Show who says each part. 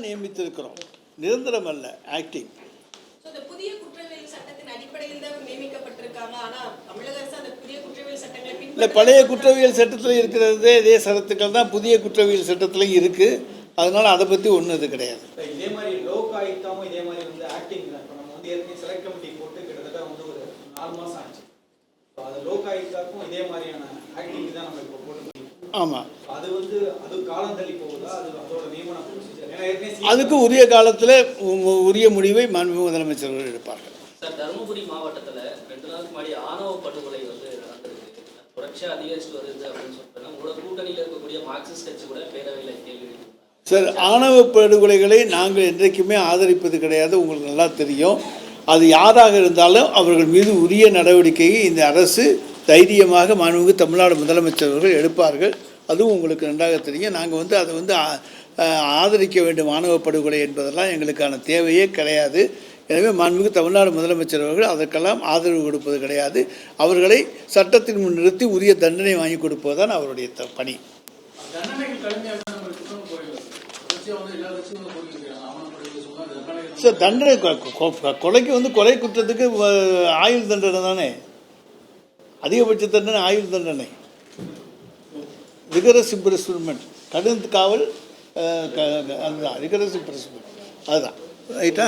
Speaker 1: நியமித்திருக்கிறோம், நிரந்தரம் அல்ல, ஆக்டிங்.
Speaker 2: புதிய குற்றவியல் சட்டத்தின் அடிப்படையில் தான் நியமிக்கப்பட்டிருக்காங்க. ஆனா தமிழக அரசு அந்த புதிய குற்றவியல் சட்டங்களை
Speaker 1: இல்லை, பழைய குற்றவியல் சட்டத்தில் இருக்கிறதே இதே சரத்துக்கள் தான் புதிய குற்றவியல் சட்டத்திலையும் இருக்குது. அதனால் அதை பற்றி ஒன்றும் இது கிடையாது.
Speaker 3: இதே மாதிரி லோக் ஆயுக்தாவும் இதே மாதிரி வந்து ஆக்டிங் தான். இப்போ நம்ம வந்து ஏற்கனவே செலக்ட் கமிட்டி போட்டு கிட்டத்தட்ட வந்து ஒரு 4 மாதம் ஆச்சு. ஸோ அது லோக் ஆயுக்தாக்கும் இதே மாதிரியான ஆக்டிங் தான் நம்ம இப்போ போட்டு.
Speaker 1: ஆமாம்,
Speaker 3: அது வந்து அது காலம் தள்ளி போகுதா? அது அதோட நியமன ப்ரொசீஜர் ஏன்னா ஏற்கனவே
Speaker 1: அதுக்கு உரிய காலத்தில் உரிய முடிவை மாண்புமிகு முதலமைச்சர்கள் எடுப்பார்கள்.
Speaker 4: சார், தருமபுரி மாவட்டத்தில் 2 நாளுக்கு முன்னாடி ஆணவ படுகொலை வந்து நடந்திருக்கு. தொடர்ச்சியாக அதிகரிச்சுட்டு வருது அப்படின்னு சொல்லிட்டு உங்களோட கூட்டணியில் இருக்கக்கூடிய மார்க்சிஸ்ட் கட்சி கூட பேரவையில் கேள்வி.
Speaker 1: சார், ஆணவ படுகொலைகளை நாங்கள் என்றைக்குமே ஆதரிப்பது கிடையாது, உங்களுக்கு நல்லா தெரியும். அது யாராக இருந்தாலும் அவர்கள் மீது உரிய நடவடிக்கையை இந்த அரசு தைரியமாக மாண்புமிகு தமிழ்நாடு முதலமைச்சர் அவர்கள் எடுப்பார்கள். அதுவும் உங்களுக்கு நன்றாக தெரியும். நாங்கள் வந்து அதை வந்து ஆதரிக்க வேண்டும் ஆணவ படுகொலை என்பதெல்லாம் எங்களுக்கான தேவையே கிடையாது. எனவே மாண்புமிகு தமிழ்நாடு முதலமைச்சர் அவர்கள் அதற்கெல்லாம் ஆதரவு கொடுப்பது கிடையாது. அவர்களை சட்டத்தின் முன் நிறுத்தி உரிய தண்டனை வாங்கி கொடுப்பது தான் அவருடைய பணி. சார், தண்டனை கொலைக்கு வந்து கொலை குற்றத்துக்கு ஆயுள் தண்டனை தானே, அதிகபட்ச தண்டனை ஆயுள் தண்டனை. ரிகரஸ் இம்ப்ரெஸ்மெண்ட், கடும் காவல், அதுதான் ரிகரஸ் இம்ப்ரெஸ்மெண்ட், அதுதான் ரைட்டா.